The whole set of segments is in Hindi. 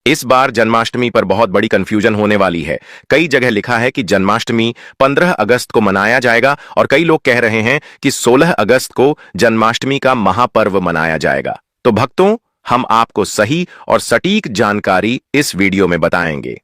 इस बार जन्माष्टमी पर बहुत बड़ी कंफ्यूजन होने वाली है। कई जगह लिखा है कि जन्माष्टमी 15 अगस्त को मनाया जाएगा और कई लोग कह रहे हैं कि 16 अगस्त को जन्माष्टमी का महापर्व मनाया जाएगा। तो भक्तों, हम आपको सही और सटीक जानकारी इस वीडियो में बताएंगे।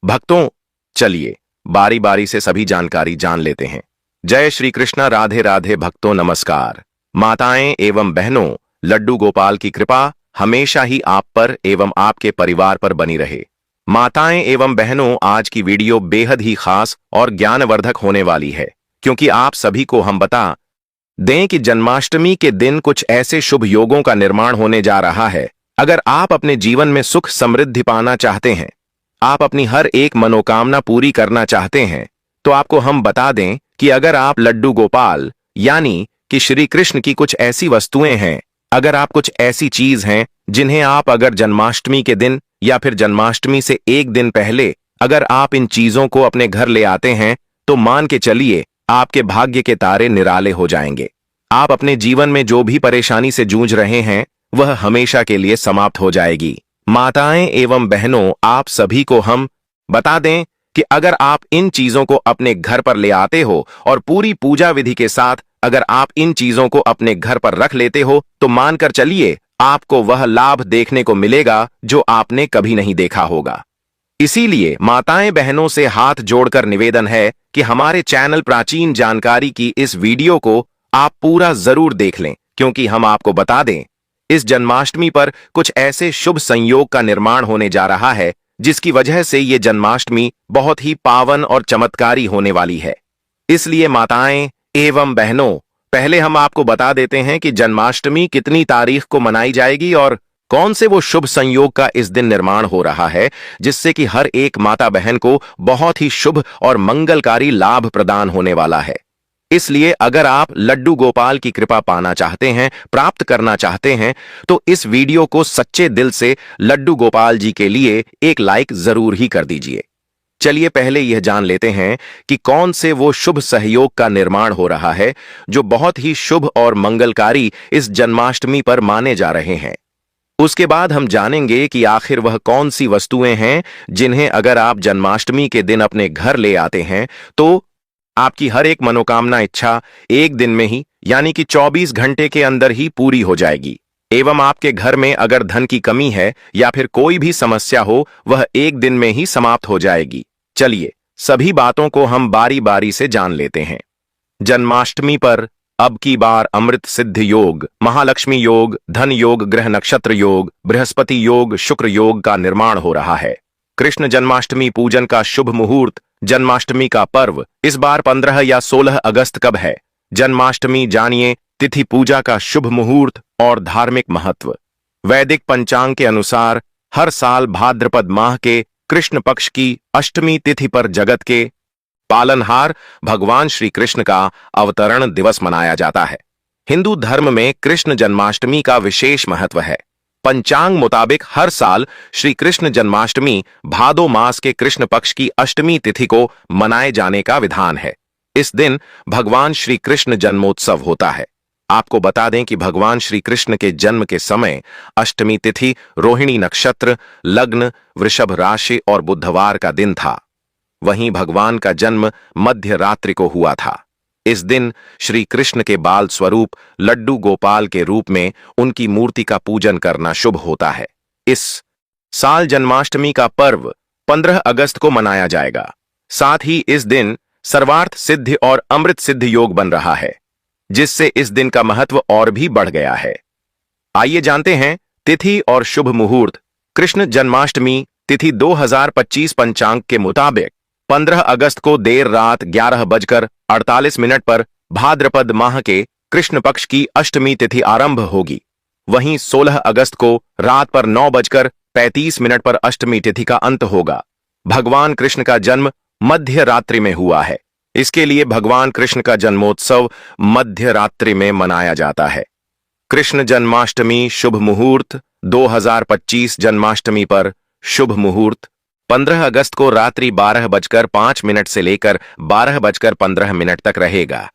भक्तों, चलिए बारी बारी से सभी जानकारी जान लेते हैं। जय श्री कृष्णा, राधे राधे। भक्तों नमस्कार। माताएं एवं बहनों, लड्डू गोपाल की कृपा हमेशा ही आप पर एवं आपके परिवार पर बनी रहे। माताएं एवं बहनों, आज की वीडियो बेहद ही खास और ज्ञानवर्धक होने वाली है, क्योंकि आप सभी को हम बता दें कि जन्माष्टमी के दिन कुछ ऐसे शुभ योगों का निर्माण होने जा रहा है। अगर आप अपने जीवन में सुख समृद्धि पाना चाहते हैं, आप अपनी हर एक मनोकामना पूरी करना चाहते हैं, तो आपको हम बता दें कि अगर आप लड्डू गोपाल यानी कि श्री कृष्ण की कुछ ऐसी वस्तुएं हैं, अगर आप कुछ ऐसी चीज हैं जिन्हें आप अगर जन्माष्टमी के दिन या फिर जन्माष्टमी से एक दिन पहले अगर आप इन चीजों को अपने घर ले आते हैं, तो मान के चलिए आपके भाग्य के तारे निराले हो जाएंगे। आप अपने जीवन में जो भी परेशानी से जूझ रहे हैं, वह हमेशा के लिए समाप्त हो जाएगी। माताएं एवं बहनों, आप सभी को हम बता दें कि अगर आप इन चीजों को अपने घर पर ले आते हो और पूरी पूजा विधि के साथ अगर आप इन चीजों को अपने घर पर रख लेते हो, तो मानकर चलिए आपको वह लाभ देखने को मिलेगा जो आपने कभी नहीं देखा होगा। इसीलिए माताएं बहनों से हाथ जोड़कर निवेदन है कि हमारे चैनल प्राचीन जानकारी की इस वीडियो को आप पूरा जरूर देख लें, क्योंकि हम आपको बता दें इस जन्माष्टमी पर कुछ ऐसे शुभ संयोग का निर्माण होने जा रहा है, जिसकी वजह से ये जन्माष्टमी बहुत ही पावन और चमत्कारी होने वाली है। इसलिए माताएं एवं बहनों, पहले हम आपको बता देते हैं कि जन्माष्टमी कितनी तारीख को मनाई जाएगी और कौन से वो शुभ संयोग का इस दिन निर्माण हो रहा है, जिससे कि हर एक माता बहन को बहुत ही शुभ और मंगलकारी लाभ प्रदान होने वाला है। इसलिए अगर आप लड्डू गोपाल की कृपा पाना चाहते हैं, प्राप्त करना चाहते हैं, तो इस वीडियो को सच्चे दिल से लड्डू गोपाल जी के लिए एक लाइक जरूर ही कर दीजिए। चलिए पहले यह जान लेते हैं कि कौन से वो शुभ सहयोग का निर्माण हो रहा है जो बहुत ही शुभ और मंगलकारी इस जन्माष्टमी पर माने जा रहे हैं। उसके बाद हम जानेंगे कि आखिर वह कौन सी वस्तुएं हैं जिन्हें अगर आप जन्माष्टमी के दिन अपने घर ले आते हैं, तो आपकी हर एक मनोकामना इच्छा एक दिन में ही यानी कि 24 घंटे के अंदर ही पूरी हो जाएगी, एवं आपके घर में अगर धन की कमी है या फिर कोई भी समस्या हो, वह एक दिन में ही समाप्त हो जाएगी। चलिए सभी बातों को हम बारी बारी से जान लेते हैं। जन्माष्टमी पर अब की बार अमृत सिद्ध योग, महालक्ष्मी योग, धन योग, ग्रह नक्षत्र योग, बृहस्पति योग, शुक्र योग का निर्माण हो रहा है। कृष्ण जन्माष्टमी पूजन का शुभ मुहूर्त, जन्माष्टमी का पर्व इस बार 15 या 16 अगस्त कब है? जन्माष्टमी जानिए तिथि, पूजा का शुभ मुहूर्त और धार्मिक महत्व। वैदिक पंचांग के अनुसार हर साल भाद्रपद माह के कृष्ण पक्ष की अष्टमी तिथि पर जगत के पालनहार भगवान श्री कृष्ण का अवतरण दिवस मनाया जाता है। हिंदू धर्म में कृष्ण जन्माष्टमी का विशेष महत्व है। पंचांग मुताबिक हर साल श्री कृष्ण जन्माष्टमी भादो मास के कृष्ण पक्ष की अष्टमी तिथि को मनाए जाने का विधान है। इस दिन भगवान श्री कृष्ण जन्मोत्सव होता है। आपको बता दें कि भगवान श्री कृष्ण के जन्म के समय अष्टमी तिथि रोहिणी नक्षत्र, लग्न वृषभ राशि और बुधवार का दिन था। वहीं भगवान का जन्म मध्य रात्रि को हुआ था। इस दिन श्री कृष्ण के बाल स्वरूप लड्डू गोपाल के रूप में उनकी मूर्ति का पूजन करना शुभ होता है। इस साल जन्माष्टमी का पर्व 15 अगस्त को मनाया जाएगा। साथ ही इस दिन सर्वार्थ सिद्धि और अमृत सिद्ध योग बन रहा है, जिससे इस दिन का महत्व और भी बढ़ गया है। आइए जानते हैं तिथि और शुभ मुहूर्त। कृष्ण जन्माष्टमी तिथि 2025 पंचांग के मुताबिक 15 अगस्त को देर रात 11:48 पर भाद्रपद माह के कृष्ण पक्ष की अष्टमी तिथि आरंभ होगी। वहीं 16 अगस्त को रात पर 9:35 पर अष्टमी तिथि का अंत होगा। भगवान कृष्ण का जन्म मध्य रात्रि में हुआ है, इसके लिए भगवान कृष्ण का जन्मोत्सव मध्य रात्रि में मनाया जाता है। कृष्ण जन्माष्टमी शुभ मुहूर्त 2025 जन्माष्टमी पर शुभ मुहूर्त 15 अगस्त को रात्रि 12:05 से लेकर 12:15 तक रहेगा।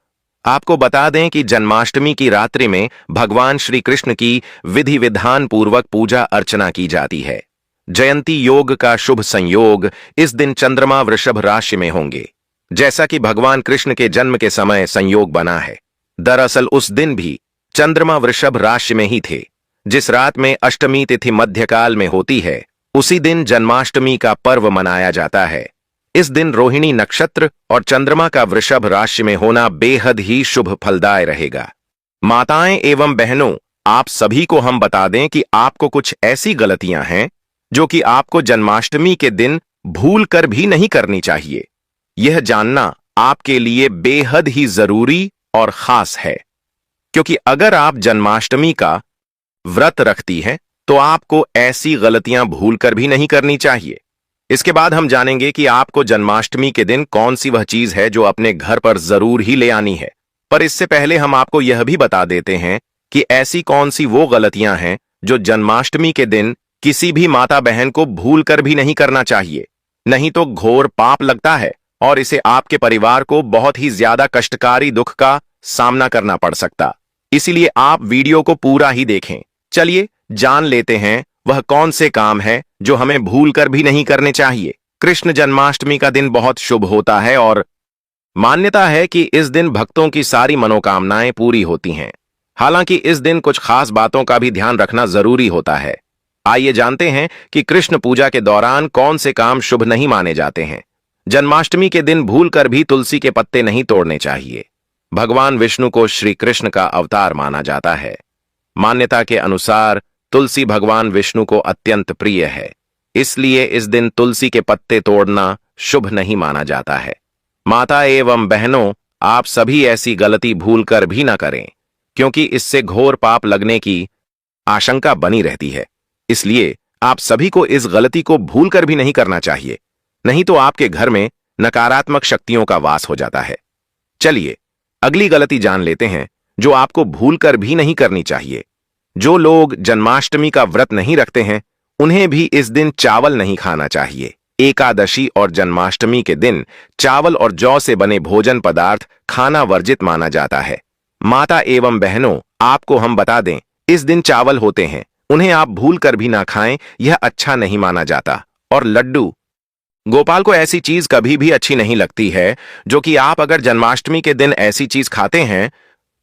आपको बता दें कि जन्माष्टमी की रात्रि में भगवान श्री कृष्ण की विधि विधान पूर्वक पूजा अर्चना की जाती है। जयंती योग का शुभ संयोग इस दिन चंद्रमा वृषभ राशि में होंगे, जैसा कि भगवान कृष्ण के जन्म के समय संयोग बना है। दरअसल उस दिन भी चंद्रमा वृषभ राशि में ही थे। जिस रात में अष्टमी तिथि मध्यकाल में होती है, उसी दिन जन्माष्टमी का पर्व मनाया जाता है। इस दिन रोहिणी नक्षत्र और चंद्रमा का वृषभ राशि में होना बेहद ही शुभ फलदाय रहेगा। माताएं एवं बहनों, आप सभी को हम बता दें कि आपको कुछ ऐसी गलतियां हैं जो कि आपको जन्माष्टमी के दिन भूल कर भी नहीं करनी चाहिए। यह जानना आपके लिए बेहद ही जरूरी और खास है, क्योंकि अगर आप जन्माष्टमी का व्रत रखती हैं तो आपको ऐसी गलतियां भूलकर भी नहीं करनी चाहिए। इसके बाद हम जानेंगे कि आपको जन्माष्टमी के दिन कौन सी वह चीज है जो अपने घर पर जरूर ही ले आनी है। पर इससे पहले हम आपको यह भी बता देते हैं कि ऐसी कौन सी वो गलतियां हैं जो जन्माष्टमी के दिन किसी भी माता बहन को भूलकर भी नहीं करना चाहिए, नहीं तो घोर पाप लगता है और इसे आपके परिवार को बहुत ही ज्यादा कष्टकारी दुख का सामना करना पड़ सकता। इसीलिए आप वीडियो को पूरा ही देखें। चलिए जान लेते हैं वह कौन से काम है जो हमें भूलकर भी नहीं करने चाहिए। कृष्ण जन्माष्टमी का दिन बहुत शुभ होता है और मान्यता है कि इस दिन भक्तों की सारी मनोकामनाएं पूरी होती हैं। हालांकि इस दिन कुछ खास बातों का भी ध्यान रखना जरूरी होता है। आइए जानते हैं कि कृष्ण पूजा के दौरान कौन से काम शुभ नहीं माने जाते हैं। जन्माष्टमी के दिन भूलकर भी तुलसी के पत्ते नहीं तोड़ने चाहिए। भगवान विष्णु को श्री कृष्ण का अवतार माना जाता है। मान्यता के अनुसार तुलसी भगवान विष्णु को अत्यंत प्रिय है, इसलिए इस दिन तुलसी के पत्ते तोड़ना शुभ नहीं माना जाता है। माता एवं बहनों, आप सभी ऐसी गलती भूलकर भी न करें, क्योंकि इससे घोर पाप लगने की आशंका बनी रहती है। इसलिए आप सभी को इस गलती को भूलकर भी नहीं करना चाहिए, नहीं तो आपके घर में नकारात्मक शक्तियों का वास हो जाता है। चलिए अगली गलती जान लेते हैं जो आपको भूलकर भी नहीं करनी चाहिए। जो लोग जन्माष्टमी का व्रत नहीं रखते हैं, उन्हें भी इस दिन चावल नहीं खाना चाहिए। एकादशी और जन्माष्टमी के दिन चावल और जौ से बने भोजन पदार्थ खाना वर्जित माना जाता है। माता एवं बहनों, आपको हम बता दें, इस दिन चावल होते हैं, उन्हें आप भूल कर भी ना खाएं, यह अच्छा नहीं माना जाता। और लड्डू गोपाल को ऐसी चीज कभी भी अच्छी नहीं लगती है, जो कि आप अगर जन्माष्टमी के दिन ऐसी चीज खाते हैं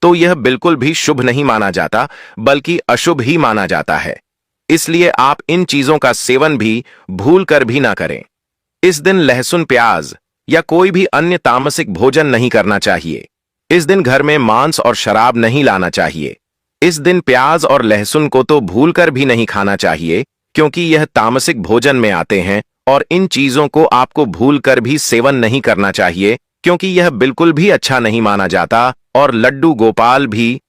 तो यह बिल्कुल भी शुभ नहीं माना जाता, बल्कि अशुभ ही माना जाता है। इसलिए आप इन चीजों का सेवन भी भूल कर भी ना करें। इस दिन लहसुन, प्याज या कोई भी अन्य तामसिक भोजन नहीं करना चाहिए। इस दिन घर में मांस और शराब नहीं लाना चाहिए। इस दिन प्याज और लहसुन को तो भूल कर भी नहीं खाना चाहिए, क्योंकि यह तामसिक भोजन में आते हैं और इन चीजों को आपको भूल कर भी सेवन नहीं करना चाहिए, क्योंकि यह बिल्कुल भी अच्छा नहीं माना जाता। और लड्डू गोपाल भी,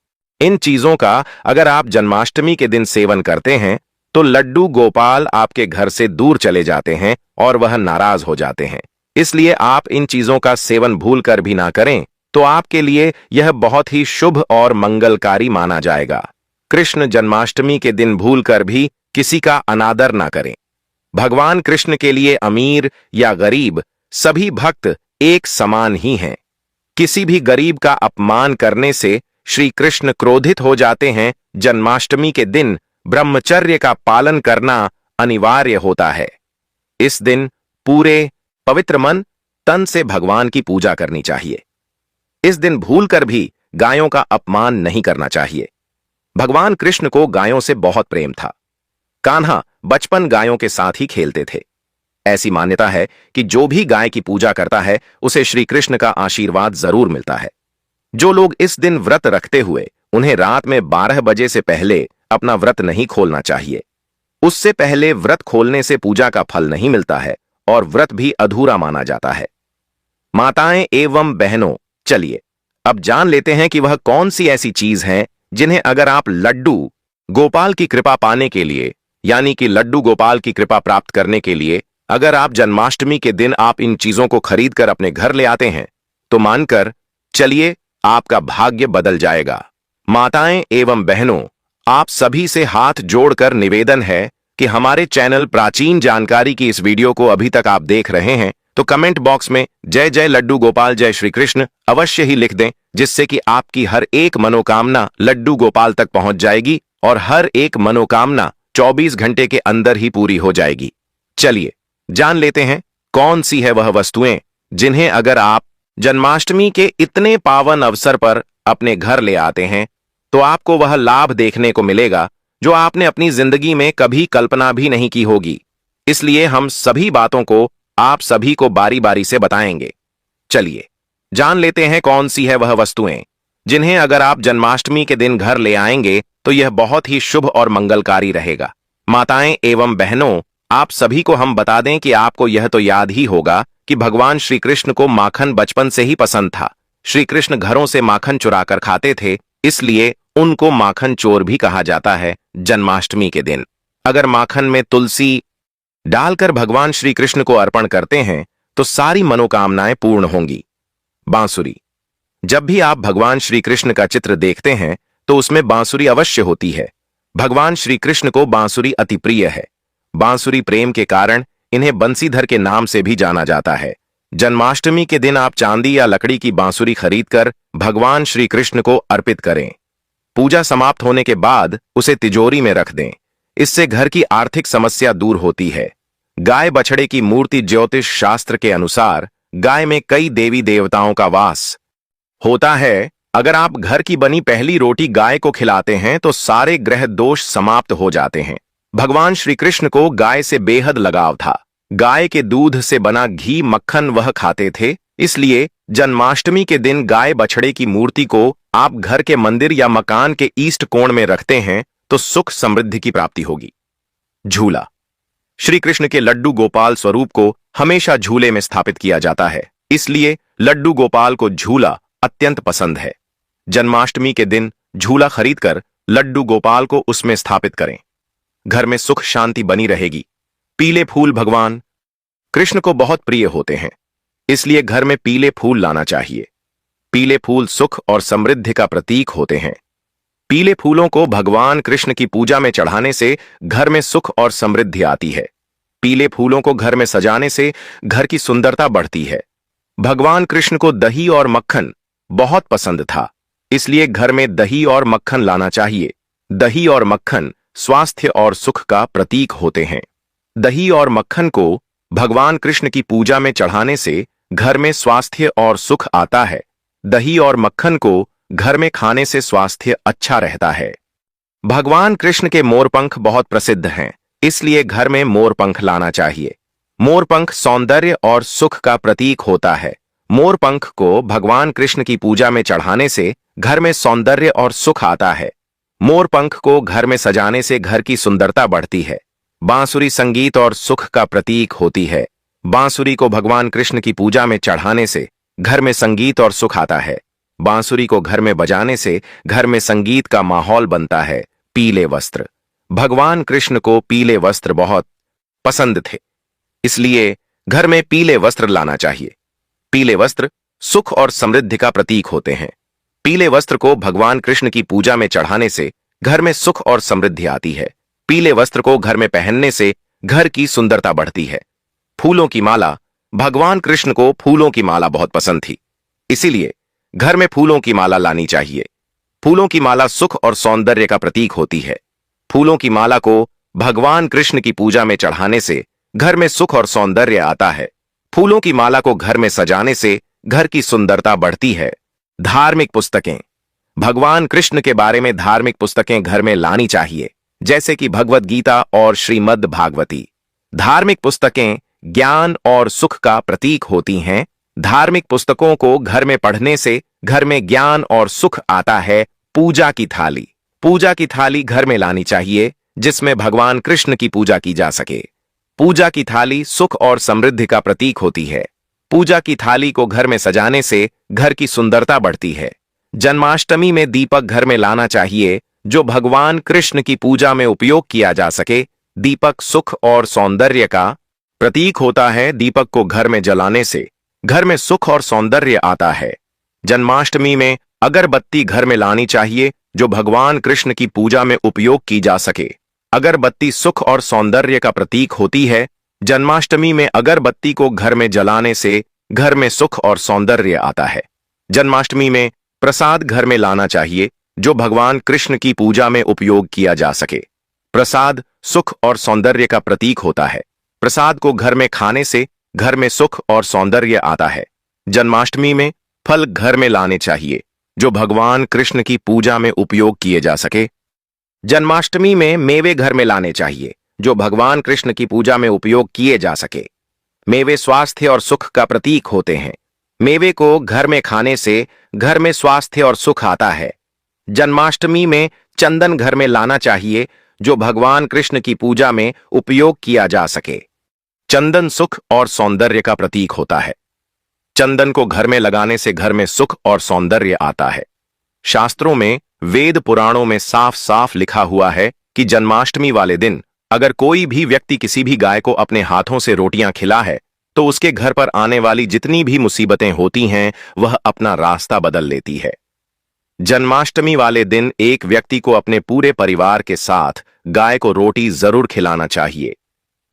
इन चीजों का अगर आप जन्माष्टमी के दिन सेवन करते हैं तो लड्डू गोपाल आपके घर से दूर चले जाते हैं और वह नाराज हो जाते हैं। इसलिए आप इन चीजों का सेवन भूल कर भी ना करें, तो आपके लिए यह बहुत ही शुभ और मंगलकारी माना जाएगा। कृष्ण जन्माष्टमी के दिन भूल कर भी किसी का अनादर ना करें। भगवान कृष्ण के लिए अमीर या गरीब सभी भक्त एक समान ही हैं। किसी भी गरीब का अपमान करने से श्री कृष्ण क्रोधित हो जाते हैं। जन्माष्टमी के दिन ब्रह्मचर्य का पालन करना अनिवार्य होता है। इस दिन पूरे पवित्र मन तन से भगवान की पूजा करनी चाहिए। इस दिन भूलकर भी गायों का अपमान नहीं करना चाहिए। भगवान कृष्ण को गायों से बहुत प्रेम था। कान्हा बचपन गायों के साथ ही खेलते थे। ऐसी मान्यता है कि जो भी गाय की पूजा करता है उसे श्री कृष्ण का आशीर्वाद जरूर मिलता है। जो लोग इस दिन व्रत रखते हुए उन्हें रात में 12 बजे से पहले अपना व्रत नहीं खोलना चाहिए। उससे पहले व्रत खोलने से पूजा का फल नहीं मिलता है और व्रत भी अधूरा माना जाता है। माताएं एवं बहनों, चलिए अब जान लेते हैं कि वह कौन सी ऐसी चीज है जिन्हें अगर आप लड्डू गोपाल की कृपा पाने के लिए, यानी कि लड्डू गोपाल की कृपा प्राप्त करने के लिए, अगर आप जन्माष्टमी के दिन आप इन चीजों को खरीद कर अपने घर ले आते हैं तो मानकर चलिए आपका भाग्य बदल जाएगा। माताएं एवं बहनों, आप सभी से हाथ जोड़कर निवेदन है कि हमारे चैनल प्राचीन जानकारी की इस वीडियो को अभी तक आप देख रहे हैं तो कमेंट बॉक्स में जय जय लड्डू गोपाल जय श्री कृष्ण अवश्य ही लिख दें, जिससे कि आपकी हर एक मनोकामना लड्डू गोपाल तक पहुंच जाएगी और हर एक मनोकामना 24 घंटे के अंदर ही पूरी हो जाएगी। चलिए जान लेते हैं कौन सी है वह वस्तुएं जिन्हें अगर आप जन्माष्टमी के इतने पावन अवसर पर अपने घर ले आते हैं तो आपको वह लाभ देखने को मिलेगा जो आपने अपनी जिंदगी में कभी कल्पना भी नहीं की होगी। इसलिए हम सभी बातों को आप सभी को बारी बारी से बताएंगे। चलिए जान लेते हैं कौन सी है वह वस्तुएं जिन्हें अगर आप जन्माष्टमी के दिन घर ले आएंगे तो यह बहुत ही शुभ और मंगलकारी रहेगा। माताएं एवं बहनों, आप सभी को हम बता दें कि आपको यह तो याद ही होगा कि भगवान श्री कृष्ण को माखन बचपन से ही पसंद था। श्री कृष्ण घरों से माखन चुराकर खाते थे, इसलिए उनको माखन चोर भी कहा जाता है। जन्माष्टमी के दिन अगर माखन में तुलसी डालकर भगवान श्री कृष्ण को अर्पण करते हैं तो सारी मनोकामनाएं पूर्ण होंगी। बांसुरी, जब भी आप भगवान श्री कृष्ण का चित्र देखते हैं तो उसमें बांसुरी अवश्य होती है। भगवान श्री कृष्ण को बांसुरी अति प्रिय है। बांसुरी प्रेम के कारण इन्हें बंसीधर के नाम से भी जाना जाता है। जन्माष्टमी के दिन आप चांदी या लकड़ी की बांसुरी खरीदकर भगवान श्री कृष्ण को अर्पित करें। पूजा समाप्त होने के बाद उसे तिजोरी में रख दें। इससे घर की आर्थिक समस्या दूर होती है। गाय बछड़े की मूर्ति ज्योतिष शास्त्र के अनुसार गाय में कई देवी देवताओं का वास होता है। अगर आप घर की बनी पहली रोटी गाय को खिलाते हैं तो सारे ग्रह दोष समाप्त हो जाते हैं। भगवान श्री कृष्ण को गाय से बेहद लगाव था। गाय के दूध से बना घी मक्खन वह खाते थे, इसलिए जन्माष्टमी के दिन गाय बछड़े की मूर्ति को आप घर के मंदिर या मकान के ईस्ट कोण में रखते हैं तो सुख समृद्धि की प्राप्ति होगी। झूला, श्री कृष्ण के लड्डू गोपाल स्वरूप को हमेशा झूले में स्थापित किया जाता है, इसलिए लड्डू गोपाल को झूला अत्यंत पसंद है। जन्माष्टमी के दिन झूला खरीदकर लड्डू गोपाल को उसमें स्थापित करें। घर में सुख शांति बनी रहेगी। पीले फूल भगवान कृष्ण को बहुत प्रिय होते हैं, इसलिए घर में पीले फूल लाना चाहिए। पीले फूल सुख और समृद्धि का प्रतीक होते हैं। पीले फूलों को भगवान कृष्ण की पूजा में चढ़ाने से घर में सुख और समृद्धि आती है। पीले फूलों को घर में सजाने से घर की सुंदरता बढ़ती है। भगवान कृष्ण को दही और मक्खन बहुत पसंद था, इसलिए घर में दही और मक्खन लाना चाहिए। दही और मक्खन स्वास्थ्य और सुख का प्रतीक होते हैं। दही और मक्खन को भगवान कृष्ण की पूजा में चढ़ाने से घर में स्वास्थ्य और सुख आता है। दही और मक्खन को घर में खाने से स्वास्थ्य अच्छा रहता है। भगवान कृष्ण के मोरपंख बहुत प्रसिद्ध हैं, इसलिए घर में मोरपंख लाना चाहिए। मोरपंख सौंदर्य और सुख का प्रतीक होता है। मोरपंख को भगवान कृष्ण की पूजा में चढ़ाने से घर में सौंदर्य और सुख आता है। मोरपंख को घर में सजाने से घर की सुंदरता बढ़ती है। बांसुरी संगीत और सुख का प्रतीक होती है। बांसुरी को भगवान कृष्ण की पूजा में चढ़ाने से घर में संगीत और सुख आता है। बांसुरी को घर में बजाने से घर में संगीत का माहौल बनता है। पीले वस्त्र, भगवान कृष्ण को पीले वस्त्र बहुत पसंद थे, इसलिए घर में पीले वस्त्र लाना चाहिए। पीले वस्त्र सुख और समृद्धि का प्रतीक होते हैं। पीले वस्त्र को भगवान कृष्ण की पूजा में चढ़ाने से घर में सुख और समृद्धि आती है। पीले वस्त्र को घर में पहनने से घर की सुंदरता बढ़ती है। फूलों की माला, भगवान कृष्ण को फूलों की माला बहुत पसंद थी, इसीलिए घर में फूलों की माला लानी चाहिए। फूलों की माला सुख और सौंदर्य का प्रतीक होती है। फूलों की माला को भगवान कृष्ण की पूजा में चढ़ाने से घर में सुख और सौंदर्य आता है। फूलों की माला को घर में सजाने से घर की सुंदरता बढ़ती है। धार्मिक पुस्तकें, भगवान कृष्ण के बारे में धार्मिक पुस्तकें घर में लानी चाहिए, जैसे कि भगवद गीता और श्रीमद् भागवती। धार्मिक पुस्तकें ज्ञान और सुख का प्रतीक होती हैं। धार्मिक पुस्तकों को घर में पढ़ने से घर में ज्ञान और सुख आता है। पूजा की थाली, पूजा की थाली घर में लानी चाहिए जिसमें भगवान कृष्ण की पूजा की जा सके। पूजा की थाली सुख और समृद्धि का प्रतीक होती है। पूजा की थाली को घर में सजाने से घर की सुंदरता बढ़ती है। जन्माष्टमी में दीपक घर में लाना चाहिए जो भगवान कृष्ण की पूजा में उपयोग किया जा सके। दीपक सुख और सौंदर्य का प्रतीक होता है। दीपक को घर में जलाने से घर में सुख और सौंदर्य आता है। जन्माष्टमी में अगरबत्ती घर में लानी चाहिए जो भगवान कृष्ण की पूजा में उपयोग की जा सके। अगरबत्ती सुख और सौंदर्य का प्रतीक होती है। जन्माष्टमी में अगरबत्ती को घर में जलाने से घर में सुख और सौंदर्य आता है। जन्माष्टमी में प्रसाद घर में लाना चाहिए जो भगवान कृष्ण की पूजा में उपयोग किया जा सके। प्रसाद सुख और सौंदर्य का प्रतीक होता है। प्रसाद को घर में खाने से घर में सुख और सौंदर्य आता है। जन्माष्टमी में फल घर में लाने चाहिए जो भगवान कृष्ण की पूजा में उपयोग किए जा सके। जन्माष्टमी में मेवे घर में लाने चाहिए जो भगवान कृष्ण की पूजा में उपयोग किए जा सके। मेवे स्वास्थ्य और सुख का प्रतीक होते हैं। मेवे को घर में खाने से घर में स्वास्थ्य और सुख आता है। जन्माष्टमी में चंदन घर में लाना चाहिए जो भगवान कृष्ण की पूजा में उपयोग किया जा सके। चंदन सुख और सौंदर्य का प्रतीक होता है। चंदन को घर में लगाने से घर में सुख और सौंदर्य आता है। शास्त्रों में वेद पुराणों में साफ साफ लिखा हुआ है कि जन्माष्टमी वाले दिन अगर कोई भी व्यक्ति किसी भी गाय को अपने हाथों से रोटियां खिला है तो उसके घर पर आने वाली जितनी भी मुसीबतें होती हैं वह अपना रास्ता बदल लेती है। जन्माष्टमी वाले दिन एक व्यक्ति को अपने पूरे परिवार के साथ गाय को रोटी जरूर खिलाना चाहिए।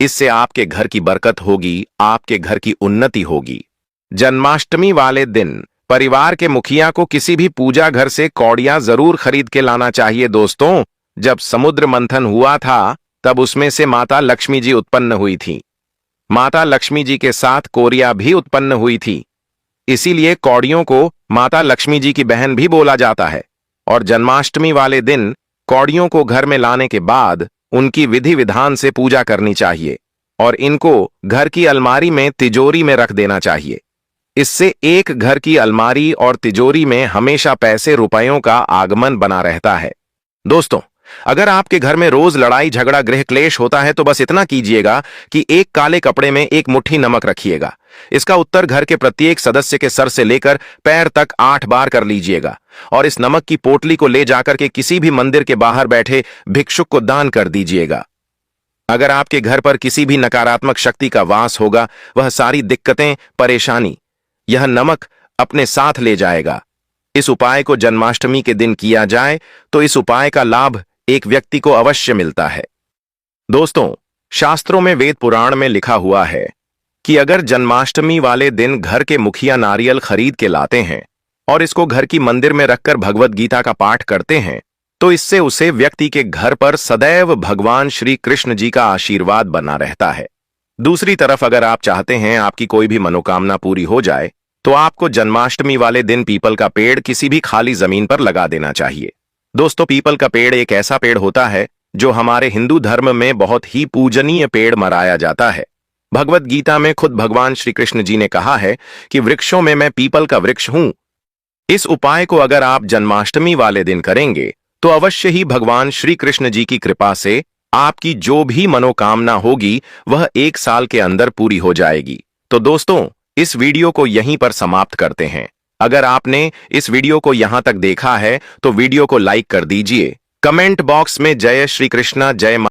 इससे आपके घर की बरकत होगी, आपके घर की उन्नति होगी। जन्माष्टमी वाले दिन परिवार के मुखिया को किसी भी पूजा घर से कौड़ियां जरूर खरीद के लाना चाहिए। दोस्तों, जब समुद्र मंथन हुआ था तब उसमें से माता लक्ष्मी जी उत्पन्न हुई थी। माता लक्ष्मी जी के साथ कौड़ियां भी उत्पन्न हुई थी, इसीलिए कौड़ियों को माता लक्ष्मी जी की बहन भी बोला जाता है। और जन्माष्टमी वाले दिन कौड़ियों को घर में लाने के बाद उनकी विधि विधान से पूजा करनी चाहिए और इनको घर की अलमारी में तिजोरी में रख देना चाहिए। इससे एक घर की अलमारी और तिजोरी में हमेशा पैसे रुपयों का आगमन बना रहता है। दोस्तों, अगर आपके घर में रोज लड़ाई झगड़ा गृह क्लेश होता है तो बस इतना कीजिएगा कि एक काले कपड़े में एक मुट्ठी नमक रखिएगा। इसका उत्तर घर के प्रत्येक सदस्य के सर से लेकर पैर तक 8 बार कर लीजिएगा और इस नमक की पोटली को ले जाकर के किसी भी मंदिर के बाहर बैठे भिक्षुक को दान कर दीजिएगा। अगर आपके घर पर किसी भी नकारात्मक शक्ति का वास होगा, वह सारी दिक्कतें परेशानी यह नमक अपने साथ ले जाएगा। इस उपाय को जन्माष्टमी के दिन किया जाए तो इस उपाय का लाभ एक व्यक्ति को अवश्य मिलता है। दोस्तों, शास्त्रों में वेद पुराण में लिखा हुआ है कि अगर जन्माष्टमी वाले दिन घर के मुखिया नारियल खरीद के लाते हैं और इसको घर की मंदिर में रखकर भगवत गीता का पाठ करते हैं तो इससे उसे व्यक्ति के घर पर सदैव भगवान श्री कृष्ण जी का आशीर्वाद बना रहता है। दूसरी तरफ अगर आप चाहते हैं आपकी कोई भी मनोकामना पूरी हो जाए तो आपको जन्माष्टमी वाले दिन पीपल का पेड़ किसी भी खाली जमीन पर लगा देना चाहिए। दोस्तों, पीपल का पेड़ एक ऐसा पेड़ होता है जो हमारे हिंदू धर्म में बहुत ही पूजनीय पेड़ माना जाता है। भगवत गीता में खुद भगवान श्री कृष्ण जी ने कहा है कि वृक्षों में मैं पीपल का वृक्ष हूं। इस उपाय को अगर आप जन्माष्टमी वाले दिन करेंगे तो अवश्य ही भगवान श्री कृष्ण जी की कृपा से आपकी जो भी मनोकामना होगी वह 1 साल के अंदर पूरी हो जाएगी। तो दोस्तों, इस वीडियो को यहीं पर समाप्त करते हैं। अगर आपने इस वीडियो को यहां तक देखा है तो वीडियो को लाइक कर दीजिए। कमेंट बॉक्स में जय श्री कृष्णा, जय